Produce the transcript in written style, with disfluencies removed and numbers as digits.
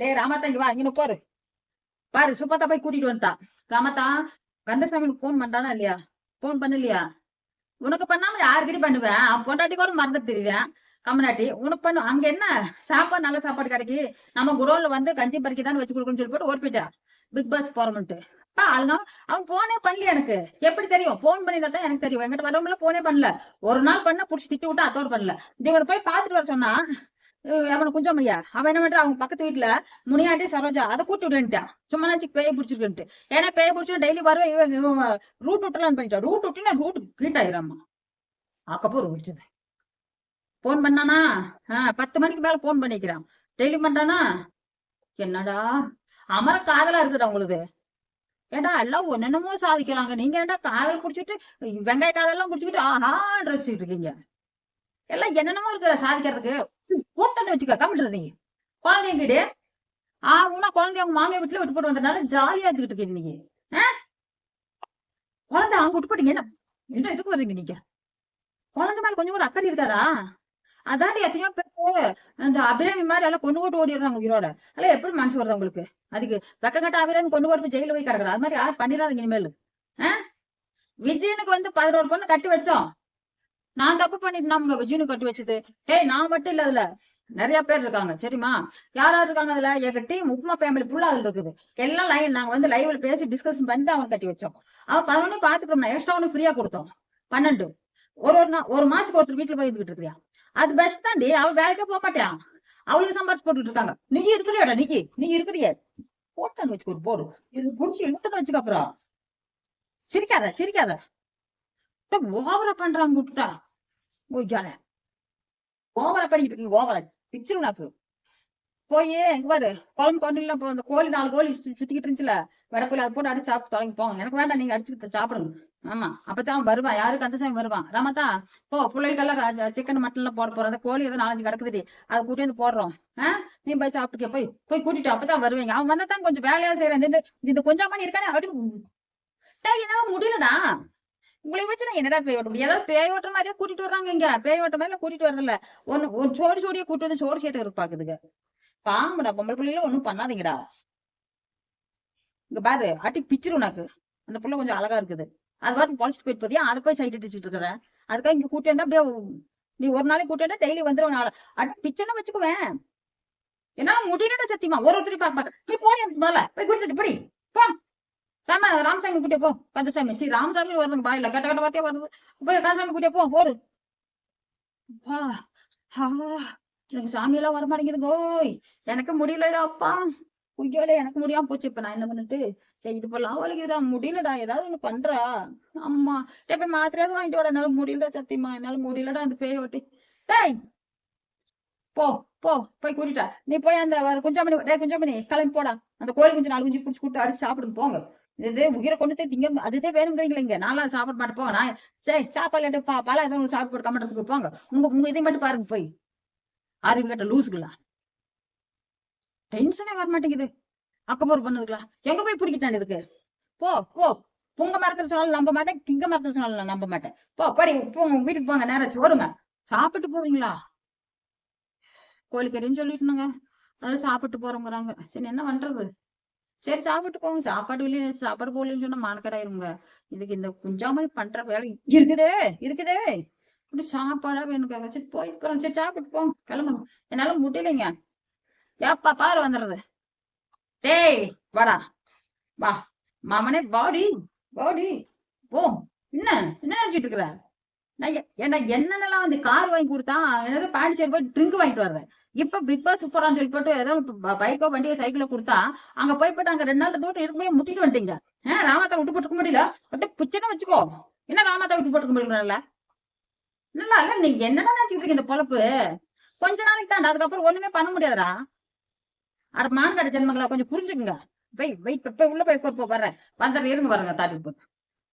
டேய் ராமத்தா இங்க வா இங்க போரு பாரு சுப்பாத்தா போய் கூட்டிட்டு வந்துட்டா. ராமத்தா கந்தசாமிக்கு போன் பண்றானா இல்லையா? போன் பண்ணலையா? உனக்கு பண்ணாம யாருக்கிட்ட பண்ணுவேன்? அவன் பொண்டாட்டி கூட மறந்துட்டு தெரியுவேன். கம்மநாட்டி உனக்கு பண்ணு. அங்க என்ன சாப்பாடு, நல்ல சாப்பாடு கிடைக்கு. நம்ம குடோன்ல வந்து கஞ்சி பறிக்கி தான் வச்சு கொடுக்கணும்னு சொல்லி போட்டு ஓடி போயிட்டா பிக் பாஸ் போறோம்ட்டு. ஆளுங்க அவன் போனே பண்ணல. எனக்கு எப்படி தெரியும்? போன் பண்ணி தான் எனக்கு தெரியும். என்கிட்ட வரவங்கள போனே பண்ணல. ஒரு நாள் பண்ண புடிச்சு திட்டு விட்டா அதோடு பண்ணல. இவனை போய் பாத்துட்டு வர சொன்னா அவனை குஞ்சமணியா அவன் என்ன பண்றான்? அவங்க பக்கத்து வீட்டுல முனியாண்டி சரோஜா அதை கூட்டி விட்டுட்டான். சும்மா நாச்சு பேய பிடிச்சிருக்குன்ட்டு. ஏன்னா பேய பிடிச்சா டெய்லி வருவேன். இவன் ரூட் விட்டுலான்னு பண்ணிட்டான். Root விட்டுனா root கீட் ஆயிராமா. அக்கப்போ முடிச்சது. போன் பண்ணானா? 10 மணிக்கு மேல போன் பண்ணிக்கிறான். டெய்லி பண்றானா? என்னடா அமர காதலா இருக்குதா உங்களுக்கு? ஏண்டா எல்லாம் ஒன்னென்னமோ சாதிக்கிறாங்க. நீங்க ஏண்டா காதல் குடிச்சிட்டு வெங்காய காதெல்லாம் குடிச்சுக்கிட்டு ஆஹா ரசிச்சுட்டு இருக்கீங்க. எல்லாம் என்னென்னமோ இருக்குதா சாதிக்கிறதுக்கு. கூட்டன்னு வச்சுக்க கம்மிட்டு நீங்க குழந்தைங்க கிட்ட உனா குழந்தைய அவங்க மாமியா வீட்டுல விட்டு போட்டு வந்ததுனால ஜாலியா இருந்துகிட்டு இருக்கீங்க நீங்க. குழந்தை அவங்க விட்டு போட்டீங்க என்ன எதுக்கு வர்றீங்க நீங்க? குழந்தை மேல கொஞ்சம் கூட அக்கறை இருக்காதா? அதாண்டி எத்தனையோ பேரு அந்த அபிராமி மாதிரி எல்லாம் கொண்டு போட்டு ஓடிடுறாங்க உயிரோட. எல்லாம் எப்படி மனசு வருது உங்களுக்கு? அதுக்கு வெக்கங்கட்ட அபிராமி கொண்டு போட்டு ஜெயில போய் கிடக்குறா. அது மாதிரி யாரும் பண்ணிடாதீங்க இனிமேல். விஜயனுக்கு வந்து 11 பொண்ணு கட்டி வச்சோம். நான் தப்பு பண்ணிட்டு நாம விஜயனுக்கு கட்டி வச்சது. நான் மட்டும் இல்ல, அதுல நிறைய பேர் இருக்காங்க சரிமா? யாராவது இருக்காங்க அதுல? எங்க டீம் உப்மா ஃபேமிலி ஃபுல்லா அதுல இருக்குது. எல்லாம் லைவ் நாங்க வந்து லைவ்ல பேசி டிஸ்கஷன் பண்ணி தான் அவன் கட்டி வச்சோம். அவன் 11 பாத்துக்கிறோம். எக்ஸ்ட்ரா ஒண்ணு ஃப்ரீயா கொடுத்தோம். 12 ஒரு மாசத்துக்கு ஒருத்தர் வீட்டுல போய் இருந்துட்டு இருக்கியா? அது பெஸ்ட் தாண்டி. அவ வேலைக்கே போக மாட்டான். அவளுக்கு சம்பாரிச்சு போட்டுட்டு இருக்காங்க. நீ இருக்கிறியாடா? நீ இருக்கிறிய போட்டான்னு வச்சுக்கோ. ஒரு போடு இது புடிச்சு இழுத்துன்னு வச்சுக்க. அப்புறம் சிரிக்காத. ஓவரா பண்றாங்க விட்டுட்டா. ஓய்யால ஓவரா பண்ணிட்டு இருக்கீங்க. ஓவரா பிச்சிரு நாக்கு. போய் எங்க பாரு குழம்பு கொண்டு இப்போ அந்த கோழி 4 கோழி சுத்திக்கிட்டு இருந்துச்சுல வடக்கோழி, அதை போட்டு அடிச்சு சாப்பிட்டு தொலைங்க போங்க. எனக்கு வேண்டாம், நீங்க அடிச்சுக்கிட்டு சாப்பிடுங்க. ஆமா அப்பதான் வருவான். யாருக்கு அந்த சாமி வருவான். ராமத்தா போ பிள்ளைகளுக்கெல்லாம் சிக்கன் மட்டன் எல்லாம் போட போறோம். கோழி ஏதோ 4-5 கிடக்குதுடி, அதை கூட்டி வந்து போடுறோம். நீ போய் சாப்பிட்டுக்க. போய் கூட்டிட்டு அப்பதான் வருவீங்க. அவன் வந்தா தான் கொஞ்சம் வேலையா செய்யறேன். இந்த கொஞ்சம் மணி இருக்கானே அப்படி என்னால முடியலடா. உங்களை வச்சு நான் என்னடா பேய் ஓட்ட முடியும்? ஏதாவது பேய் ஓட்டுற மாதிரியே கூட்டிட்டு வர்றாங்க. இங்க பேய் ஓட்ட மாதிரி கூட்டிட்டு வரதில்ல. ஒரு சோடியே கூட்டு வந்து சோடு சேர்த்து பாக்குதுங்க. பாம்புடா. பொம்பளை பிள்ளைல ஒண்ணும் பண்ணாதீங்கடா. இங்க பாரு அட்டி பிச்சிரு உனக்கு. அந்த புள்ள கொஞ்சம் அழகா இருக்குது. அது பாட்டு பொழைச்சிட்டு போயிட்டு போதியா? அதை போய் சைட் அடிச்சுட்டு இருக்கிறேன். அதுக்காக இங்க கூட்டி வந்தா அப்படியே நீ ஒரு நாளைக்கு கூட்டி வந்தா டெய்லி வந்துடும். அட்டி பிச்சனை வச்சுக்குவேன். ஏன்னா முடியலடா சத்தியமா. ஒருத்தரி பாக்க நீ போனி முதல்ல போய் கூட்டிட்டு படி போ. ராமசாமி கூட்டிய போ. கந்தசாமி சரி ராமசாமி வருதுங்க பாயில கட்ட கட்ட வாத்தியா வருது. போய் கந்தசாமி கூட்டிய போ. ஓடு. எனக்கு சாமியெல்லாம் வர மாட்டேங்குது கோய். எனக்கு முடியலடா அப்பா. உய்யோட எனக்கு முடியாம போச்சு. இப்ப நான் என்ன பண்ணிட்டு இடுப்பெல்லாம் வலிக்குதுடா. முடியலடா. ஏதாவது ஒண்ணு பண்றா. அம்மா போய் மாத்திரையாவது வாங்கிட்டு வாடா. என்னால முடியலடா சத்தியமா. என்னால முடியலடா அந்த பேய் ஓட்டி. டேய் போ போ போய் கூட்டிட்டா. நீ போய் அந்த குஞ்சாமணி கிளம்பி போடா. அந்த கோயில் குஞ்சு 4 குஞ்சு பிடிச்சி கொடுத்து அடிச்சு சாப்பிடுங்க போங்க. இது உயிரை கொண்டு திங்க அதுதான் வேணுங்கிறீங்களா? இங்க நாளா சாப்பிட மாட்டேன் போங்க. நான் சரி சாப்பாடு பல ஏதோ சாப்பிட்டு போட்டு கம்மட்டுறதுக்கு போங்க. உங்க இதை மட்டும் பாருங்க போய். அறிவு கேட்ட லூசுங்களா. டென்ஷனே வர மாட்டேங்குது. அக்கப்போர் பண்ணதுங்களா? எங்க போய் பிடிக்கிட்டான் இதுக்கு? போ போ. புங்க மரத்துல சொன்னாலும் நம்ப மாட்டேன். திங்க மரத்துல சொன்னாலும் நம்ப மாட்டேன். போ படி போங்க. வீட்டுக்கு போங்க. நேராச்சு ஓடுங்க. சாப்பிட்டு போறீங்களா? கோழிக்கறின்னு சொல்லிட்டுனுங்க. அதனால சாப்பிட்டு போறோங்கிறாங்க. சரி என்ன பண்றது? சரி சாப்பிட்டு போங்க. சாப்பாடு இல்லையே சாப்பாடு போடலன்னு சொன்னா மானக்கடாயிருங்க. இதுக்கு இந்த குஞ்சாமணி பண்ற வேலை இருக்குதே. இப்படி சாப்பாடா வேணுக்காங்க. சரி போய் போறோம். சரி சாப்பிட்டு போங்க. கிளம்பணும். என்னால முடியலைங்க. ஏப்பா பாரு வந்துடுறது. டேய் வாடா வா. மாமனே பாடி போ. என்ன நினைச்சிட்டு இருக்கிற? என்னென்னலாம் வந்து கார் வாங்கி கொடுத்தா என்னது பாண்டிச்சேரி போய் ட்ரிங்க் வாங்கிட்டு வர்றேன். இப்ப பிக் பாஸ் சூப்பரான்னு சொல்லி போட்டு ஏதோ பைக்கோ வண்டியோ சைக்கிளோ கொடுத்தா அங்க போய்ட்டு அங்க 2 நாள் தோட்டம் இருக்கும்போது முட்டிட்டு வந்துட்டீங்க. ராமத்தா விட்டு போட்டுக்க முடியல. பட்டு புச்சனை வச்சுக்கோ. என்ன ராமத்தா விட்டு போட்டுக்க முடியல? நல்லா இல்ல. நீங்க என்னடா நினைச்சுக்கிட்டு இருக்கீங்க? இந்த பொழப்பு கொஞ்ச நாளைக்கு தாண்டா. அதுக்கப்புறம் ஒண்ணுமே பண்ண முடியாதுடா. அட மான் கடை ஜென்மங்களா கொஞ்சம் புரிஞ்சுக்குங்க. வெயிட் உள்ள போய் வர்றேன். வந்துடுறேன் இருங்க. வரங்க தாட்டி